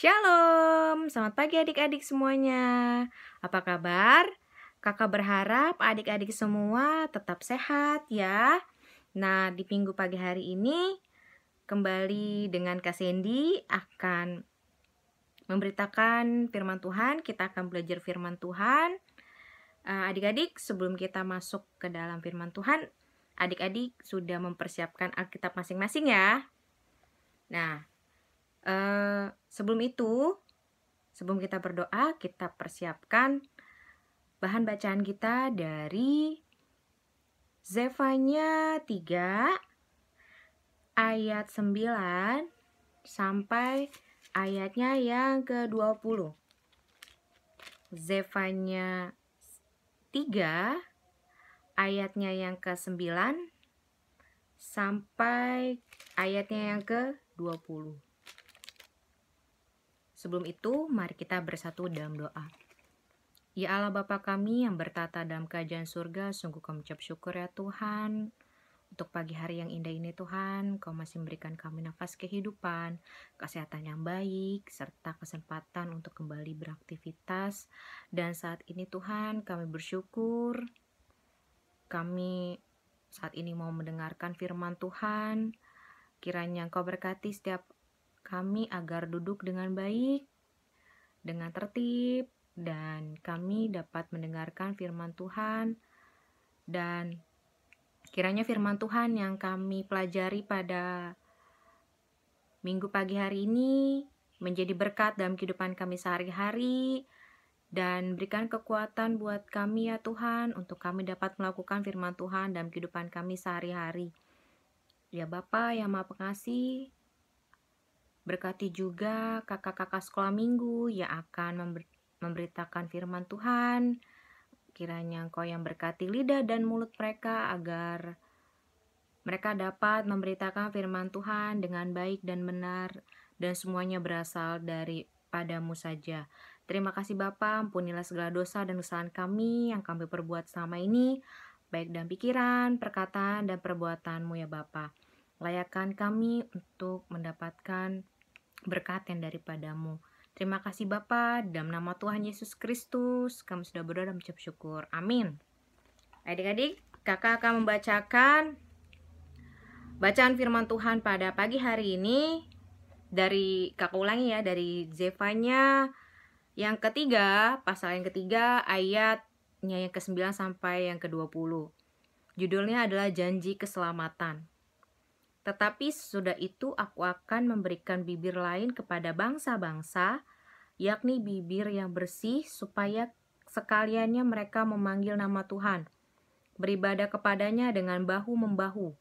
Shalom, selamat pagi adik-adik semuanya. Apa kabar? Kakak berharap adik-adik semua tetap sehat ya. Nah, di minggu pagi hari ini kembali dengan Kak Sandy akan memberitakan firman Tuhan. Kita akan belajar firman Tuhan. Adik-adik, sebelum kita masuk ke dalam firman Tuhan, adik-adik sudah mempersiapkan Alkitab masing-masing ya. Nah, sebelum kita berdoa, kita persiapkan bahan bacaan kita dari Zefanya 3 ayat 9 sampai ayatnya yang ke-20. Zefanya 3 ayatnya yang ke-9 sampai ayatnya yang ke-20. Sebelum itu, mari kita bersatu dalam doa. Ya Allah Bapa kami yang bertata dalam kerajaan surga, sungguh kami ucap syukur ya Tuhan. Untuk pagi hari yang indah ini Tuhan, Kau masih memberikan kami nafas kehidupan, kesehatan yang baik, serta kesempatan untuk kembali beraktivitas. Dan saat ini Tuhan, kami bersyukur, kami saat ini mau mendengarkan firman Tuhan. Kiranya Engkau berkati setiap kami agar duduk dengan baik, dengan tertib, dan kami dapat mendengarkan firman Tuhan. Dan kiranya firman Tuhan yang kami pelajari pada minggu pagi hari ini menjadi berkat dalam kehidupan kami sehari-hari, dan berikan kekuatan buat kami ya Tuhan, untuk kami dapat melakukan firman Tuhan dalam kehidupan kami sehari-hari. Ya Bapa yang Maha Pengasih, berkati juga kakak-kakak sekolah minggu yang akan memberitakan firman Tuhan. Kiranya Engkau yang berkati lidah dan mulut mereka agar mereka dapat memberitakan firman Tuhan dengan baik dan benar, dan semuanya berasal daripadamu saja. Terima kasih Bapa, ampunilah segala dosa dan kesalahan kami yang kami perbuat selama ini, baik dalam pikiran, perkataan, dan perbuatanmu ya Bapa. Layakkan kami untuk mendapatkan berkat yang daripadamu. Terima kasih Bapa, dalam nama Tuhan Yesus Kristus kami sudah berdoa dan mengucap syukur. Amin. Adik-adik, kakak akan membacakan bacaan firman Tuhan pada pagi hari ini kakak ulangi ya, dari Zefanya yang ketiga, pasal yang ketiga, ayatnya yang ke-9 sampai yang ke-20. Judulnya adalah Janji Keselamatan. Tetapi sesudah itu aku akan memberikan bibir lain kepada bangsa-bangsa, yakni bibir yang bersih, supaya sekaliannya mereka memanggil nama Tuhan, beribadah kepadanya dengan bahu-membahu.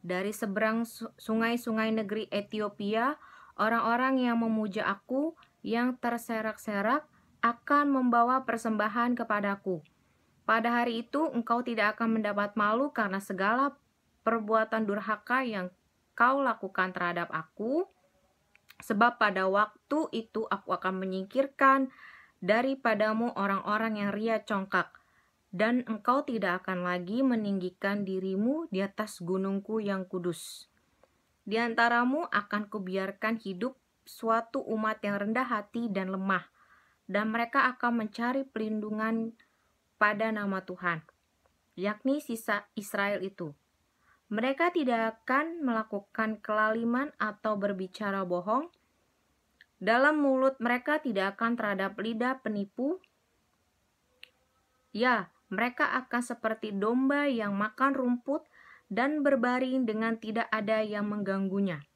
Dari seberang sungai-sungai negeri Ethiopia, orang-orang yang memuja aku, yang terserak-serak, akan membawa persembahan kepadaku. Pada hari itu engkau tidak akan mendapat malu karena segala perbuatan durhaka yang kau lakukan terhadap aku, sebab pada waktu itu aku akan menyingkirkan daripadamu orang-orang yang ria congkak, dan engkau tidak akan lagi meninggikan dirimu di atas gunungku yang kudus. Di antaramu akan kubiarkan hidup suatu umat yang rendah hati dan lemah, dan mereka akan mencari pelindungan pada nama Tuhan, yakni sisa Israel itu. Mereka tidak akan melakukan kelaliman atau berbicara bohong. Dalam mulut mereka tidak akan terhadap lidah penipu. Ya, mereka akan seperti domba yang makan rumput dan berbaring dengan tidak ada yang mengganggunya.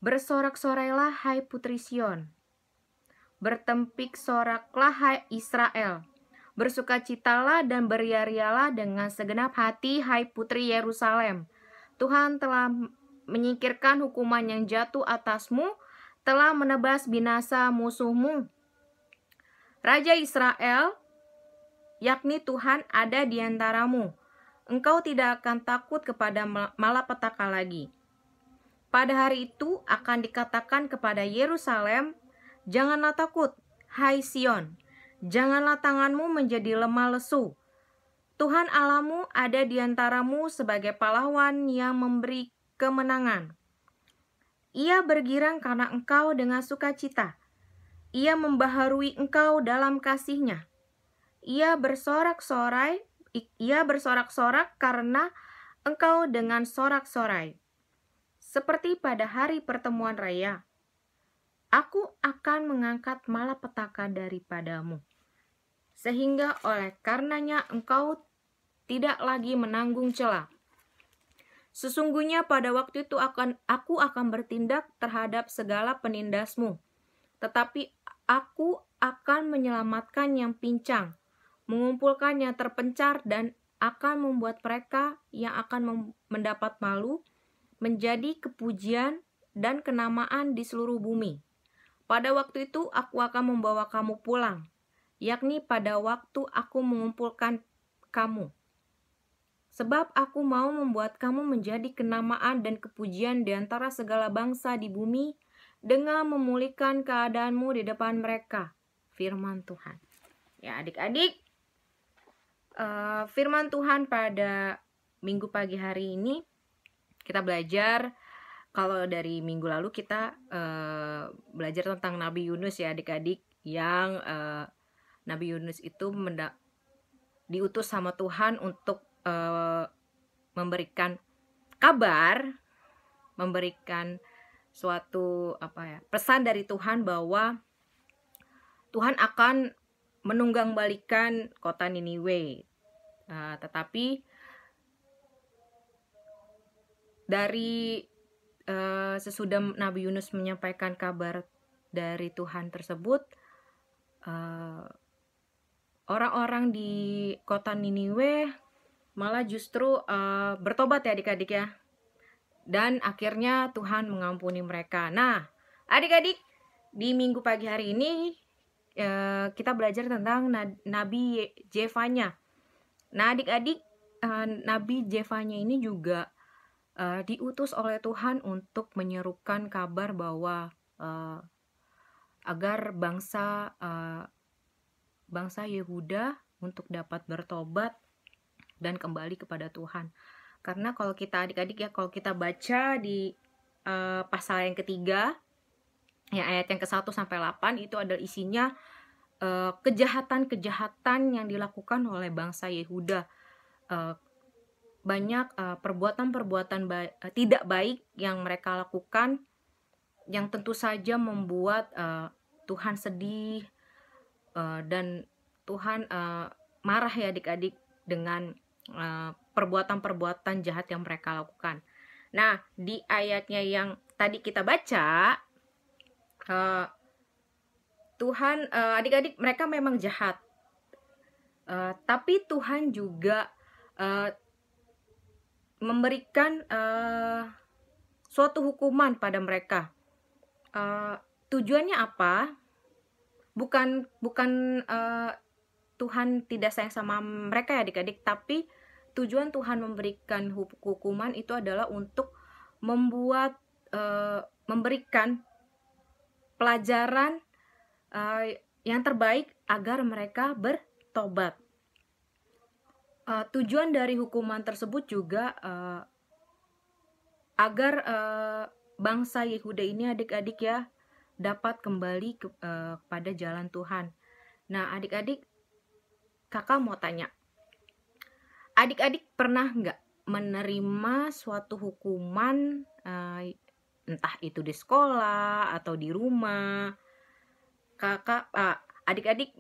Bersorak-sorailah hai putri Sion. Bertempik soraklah hai Israel. Bersukacitalah dan beria-rialah dengan segenap hati, hai putri Yerusalem. Tuhan telah menyingkirkan hukuman yang jatuh atasmu, telah menebas binasa musuhmu. Raja Israel, yakni Tuhan, ada di antaramu. Engkau tidak akan takut kepada malapetaka lagi. Pada hari itu akan dikatakan kepada Yerusalem, janganlah takut, hai Sion. Janganlah tanganmu menjadi lemah lesu. Tuhan Allahmu ada di antaramu sebagai pahlawan yang memberi kemenangan. Ia bergirang karena engkau dengan sukacita. Ia membaharui engkau dalam kasih-Nya. Ia bersorak-sorai karena engkau dengan sorak-sorai. Seperti pada hari pertemuan raya, aku akan mengangkat malapetaka daripadamu, sehingga oleh karenanya engkau tidak lagi menanggung cela. Sesungguhnya pada waktu itu aku akan bertindak terhadap segala penindasmu, tetapi aku akan menyelamatkan yang pincang, mengumpulkan yang terpencar, dan akan membuat mereka yang akan mendapat malu menjadi kepujian dan kenamaan di seluruh bumi. Pada waktu itu aku akan membawa kamu pulang, yakni pada waktu aku mengumpulkan kamu. Sebab aku mau membuat kamu menjadi kenamaan dan kepujian di antara segala bangsa di bumi dengan memulihkan keadaanmu di depan mereka. Firman Tuhan. Ya adik-adik, firman Tuhan pada minggu pagi hari ini kita belajar. Kalau dari minggu lalu kita belajar tentang Nabi Yunus ya adik-adik, yang Nabi Yunus itu diutus sama Tuhan untuk memberikan kabar, memberikan suatu pesan dari Tuhan bahwa Tuhan akan menunggangbalikan kota Niniwe. Tetapi dari sesudah Nabi Yunus menyampaikan kabar dari Tuhan tersebut, orang-orang di kota Niniwe malah justru bertobat ya adik-adik ya. Dan akhirnya Tuhan mengampuni mereka. Nah adik-adik, di minggu pagi hari ini kita belajar tentang Nabi Jefanya. Nah adik-adik, Nabi Jefanya ini juga diutus oleh Tuhan untuk menyerukan kabar bahwa agar bangsa Yehuda untuk dapat bertobat dan kembali kepada Tuhan. Karena kalau kita adik-adik ya, kalau kita baca di pasal yang ketiga, ya ayat yang ke-1 sampai 8, itu adalah isinya kejahatan-kejahatan yang dilakukan oleh bangsa Yehuda. Banyak perbuatan-perbuatan tidak baik yang mereka lakukan, yang tentu saja membuat Tuhan sedih, dan Tuhan marah ya adik-adik dengan perbuatan-perbuatan jahat yang mereka lakukan. Nah di ayatnya yang tadi kita baca, Tuhan, adik-adik, mereka memang jahat, tapi Tuhan juga memberikan suatu hukuman pada mereka. Tujuannya apa? Bukan Tuhan tidak sayang sama mereka ya adik-adik, tapi tujuan Tuhan memberikan hukuman itu adalah untuk memberikan pelajaran yang terbaik agar mereka bertobat. Tujuan dari hukuman tersebut juga agar bangsa Yehuda ini adik-adik ya dapat kembali kepada jalan Tuhan. Nah adik-adik, kakak mau tanya, adik-adik pernah nggak menerima suatu hukuman, entah itu di sekolah atau di rumah? Kakak, adik-adik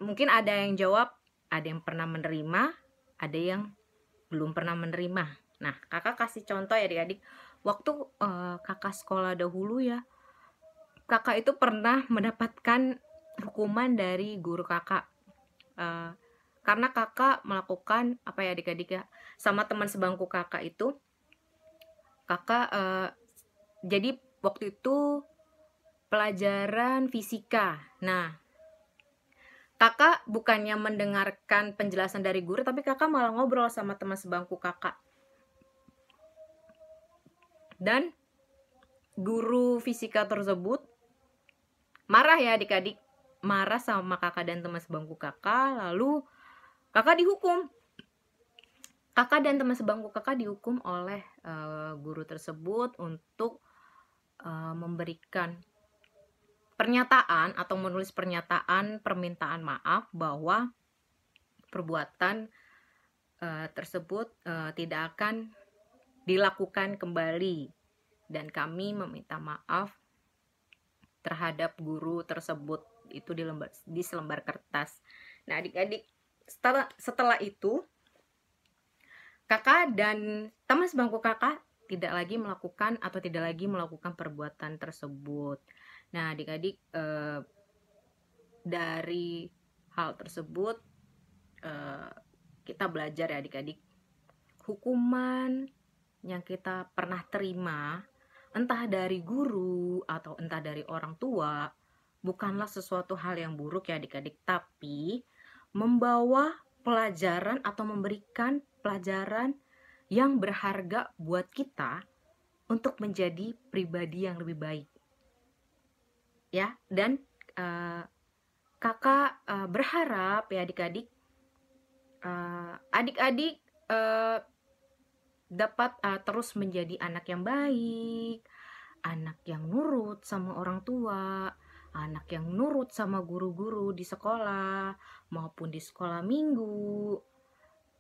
mungkin ada yang jawab, ada yang pernah menerima, ada yang belum pernah menerima. Nah kakak kasih contoh ya adik-adik. Waktu kakak sekolah dahulu ya, kakak itu pernah mendapatkan hukuman dari guru kakak, karena kakak melakukan apa ya adik-adik ya, sama teman sebangku kakak itu. Kakak jadi waktu itu pelajaran fisika. Nah kakak bukannya mendengarkan penjelasan dari guru, tapi kakak malah ngobrol sama teman sebangku kakak. Dan guru fisika tersebut marah ya adik-adik, marah sama kakak dan teman sebangku kakak. Lalu kakak dihukum. Kakak dan teman sebangku kakak dihukum oleh guru tersebut untuk memberikan pernyataan atau menulis pernyataan permintaan maaf bahwa perbuatan tersebut tidak akan dilakukan kembali, dan kami meminta maaf terhadap guru tersebut. Itu di selembar kertas. Nah, adik-adik, setelah itu kakak dan teman sebangku kakak tidak lagi melakukan perbuatan tersebut. Nah, adik-adik, dari hal tersebut kita belajar ya adik-adik, hukuman yang kita pernah terima entah dari guru atau entah dari orang tua bukanlah sesuatu hal yang buruk ya adik-adik, tapi membawa pelajaran atau memberikan pelajaran yang berharga buat kita untuk menjadi pribadi yang lebih baik ya. Dan kakak berharap ya adik-adik, adik-adik dapat terus menjadi anak yang baik, anak yang nurut sama orang tua, anak yang nurut sama guru-guru di sekolah maupun di sekolah minggu.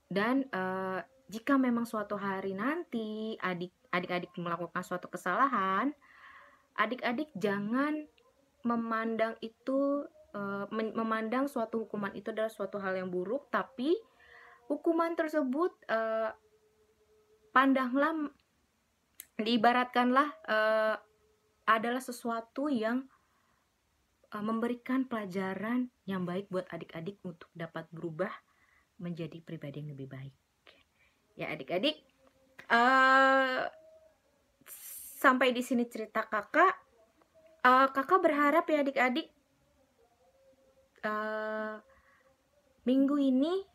Dan jika memang suatu hari nanti adik-adik melakukan suatu kesalahan, adik-adik jangan memandang suatu hukuman itu adalah suatu hal yang buruk, tapi hukuman tersebut pandanglah, diibaratkanlah adalah sesuatu yang memberikan pelajaran yang baik buat adik-adik untuk dapat berubah menjadi pribadi yang lebih baik. Ya adik-adik, sampai di sini cerita kakak. Kakak berharap ya adik-adik, minggu ini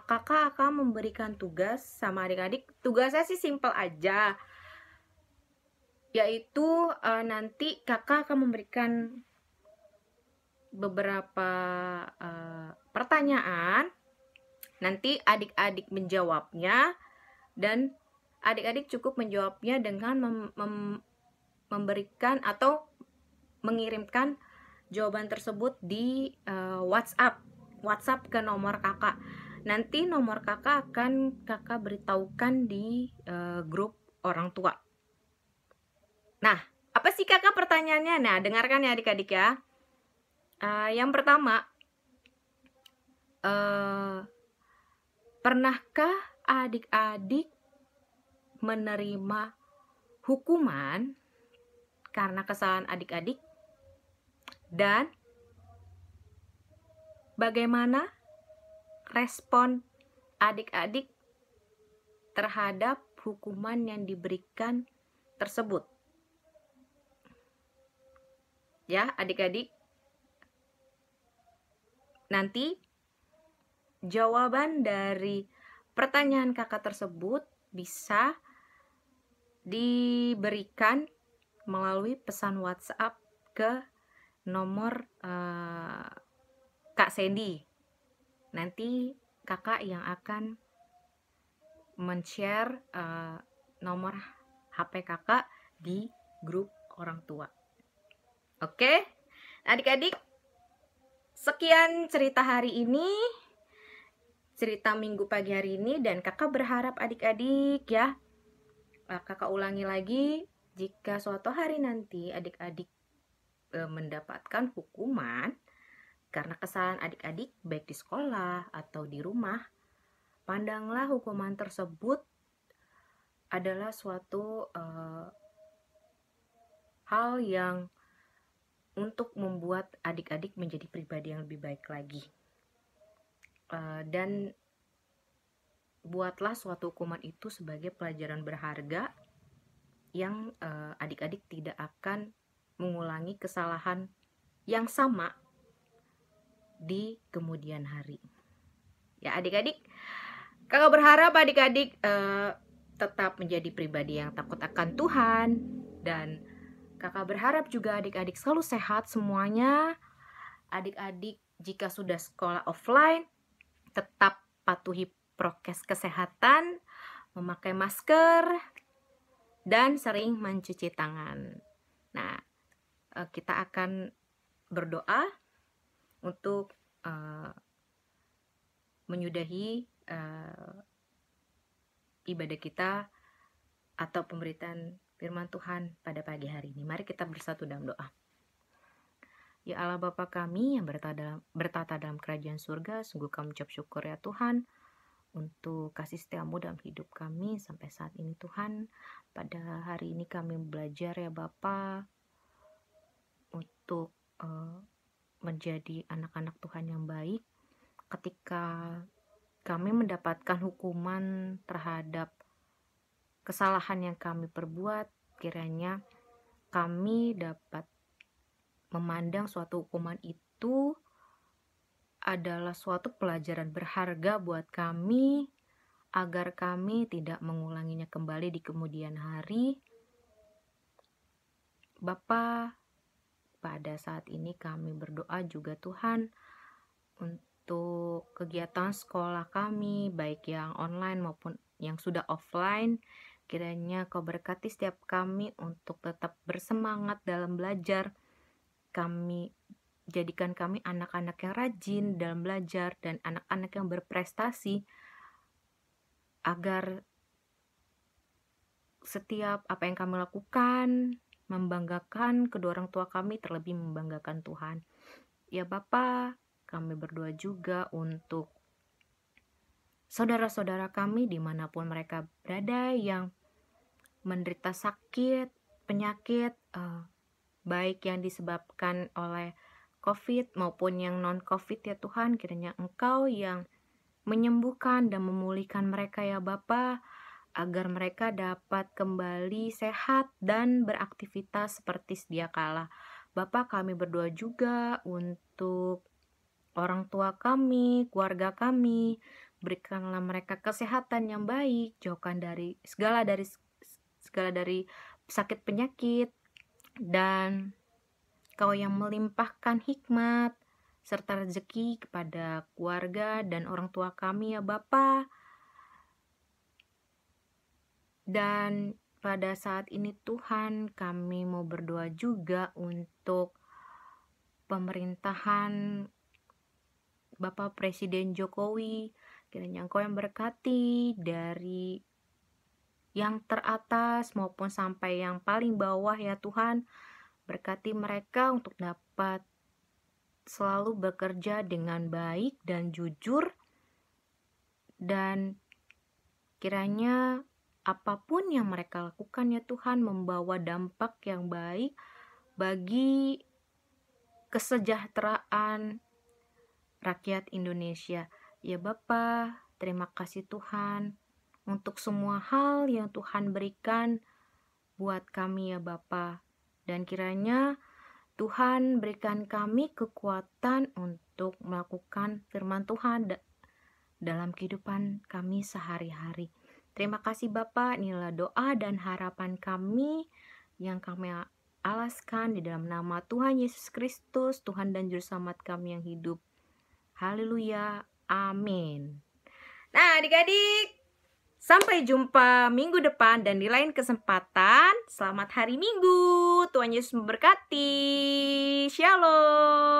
kakak akan memberikan tugas sama adik-adik. Tugasnya sih simple aja, yaitu nanti kakak akan memberikan beberapa pertanyaan. Nanti adik-adik menjawabnya, dan adik-adik cukup menjawabnya dengan memberikan atau mengirimkan jawaban tersebut di WhatsApp ke nomor kakak. Nanti nomor kakak akan kakak beritahukan di grup orang tua. Nah, apa sih kakak pertanyaannya? Nah, dengarkan ya adik-adik ya. Yang pertama, pernahkah adik-adik menerima hukuman karena kesalahan adik-adik? Dan bagaimana respon adik-adik terhadap hukuman yang diberikan tersebut? Ya, adik-adik, nanti jawaban dari pertanyaan kakak tersebut bisa diberikan melalui pesan WhatsApp ke nomor Kak Sandy. Nanti kakak yang akan men-share nomor HP kakak di grup orang tua. Oke, adik-adik, sekian cerita hari ini, cerita minggu pagi hari ini, dan kakak berharap adik-adik ya, kakak ulangi lagi, jika suatu hari nanti adik-adik mendapatkan hukuman karena kesalahan adik-adik baik di sekolah atau di rumah, pandanglah hukuman tersebut adalah suatu hal yang untuk membuat adik-adik menjadi pribadi yang lebih baik lagi. Dan buatlah suatu hukuman itu sebagai pelajaran berharga yang adik-adik tidak akan mengulangi kesalahan yang sama di kemudian hari. Ya adik-adik, kakak berharap adik-adik tetap menjadi pribadi yang takut akan Tuhan, dan kakak berharap juga adik-adik selalu sehat semuanya. Adik-adik jika sudah sekolah offline, tetap patuhi prokes kesehatan, memakai masker, dan sering mencuci tangan. Nah, kita akan berdoa untuk menyudahi ibadah kita atau pemberitaan firman Tuhan pada pagi hari ini. Mari kita bersatu dalam doa. Ya Allah Bapa kami yang bertata dalam kerajaan surga, sungguh kami ucap syukur ya Tuhan untuk kasih setiamu dalam hidup kami sampai saat ini Tuhan. Pada hari ini kami belajar ya Bapa untuk menjadi anak-anak Tuhan yang baik. Ketika kami mendapatkan hukuman terhadap kesalahan yang kami perbuat, kiranya kami dapat memandang suatu hukuman itu adalah suatu pelajaran berharga buat kami, agar kami tidak mengulanginya kembali di kemudian hari. Bapa, pada saat ini kami berdoa juga Tuhan untuk kegiatan sekolah kami, baik yang online maupun yang sudah offline. Kiranya Kau berkati setiap kami untuk tetap bersemangat dalam belajar. Jadikan kami anak-anak yang rajin dalam belajar dan anak-anak yang berprestasi, agar setiap apa yang kami lakukan membanggakan kedua orang tua kami, terlebih membanggakan Tuhan. Ya Bapa, kami berdoa juga untuk saudara-saudara kami dimanapun mereka berada yang menderita sakit, penyakit, baik yang disebabkan oleh COVID maupun yang non-COVID ya Tuhan. Kiranya Engkau yang menyembuhkan dan memulihkan mereka ya Bapa, agar mereka dapat kembali sehat dan beraktivitas seperti sedia kala. Bapa, kami berdoa juga untuk orang tua kami, keluarga kami. Berikanlah mereka kesehatan yang baik, jauhkan dari segala dari sakit penyakit, dan Kau yang melimpahkan hikmat serta rezeki kepada keluarga dan orang tua kami ya Bapa. Dan pada saat ini Tuhan, kami mau berdoa juga untuk pemerintahan Bapak Presiden Jokowi. Kiranya Engkau yang berkati dari yang teratas maupun sampai yang paling bawah ya Tuhan. Berkati mereka untuk dapat selalu bekerja dengan baik dan jujur, dan kiranya apapun yang mereka lakukan ya Tuhan membawa dampak yang baik bagi kesejahteraan rakyat Indonesia. Ya Bapa, terima kasih Tuhan untuk semua hal yang Tuhan berikan buat kami ya Bapa. Dan kiranya Tuhan berikan kami kekuatan untuk melakukan firman Tuhan dalam kehidupan kami sehari-hari. Terima kasih Bapa, inilah doa dan harapan kami yang kami alaskan di dalam nama Tuhan Yesus Kristus, Tuhan dan Juru Selamat kami yang hidup. Haleluya, amin. Nah adik-adik, sampai jumpa minggu depan dan di lain kesempatan. Selamat hari Minggu, Tuhan Yesus memberkati. Shalom.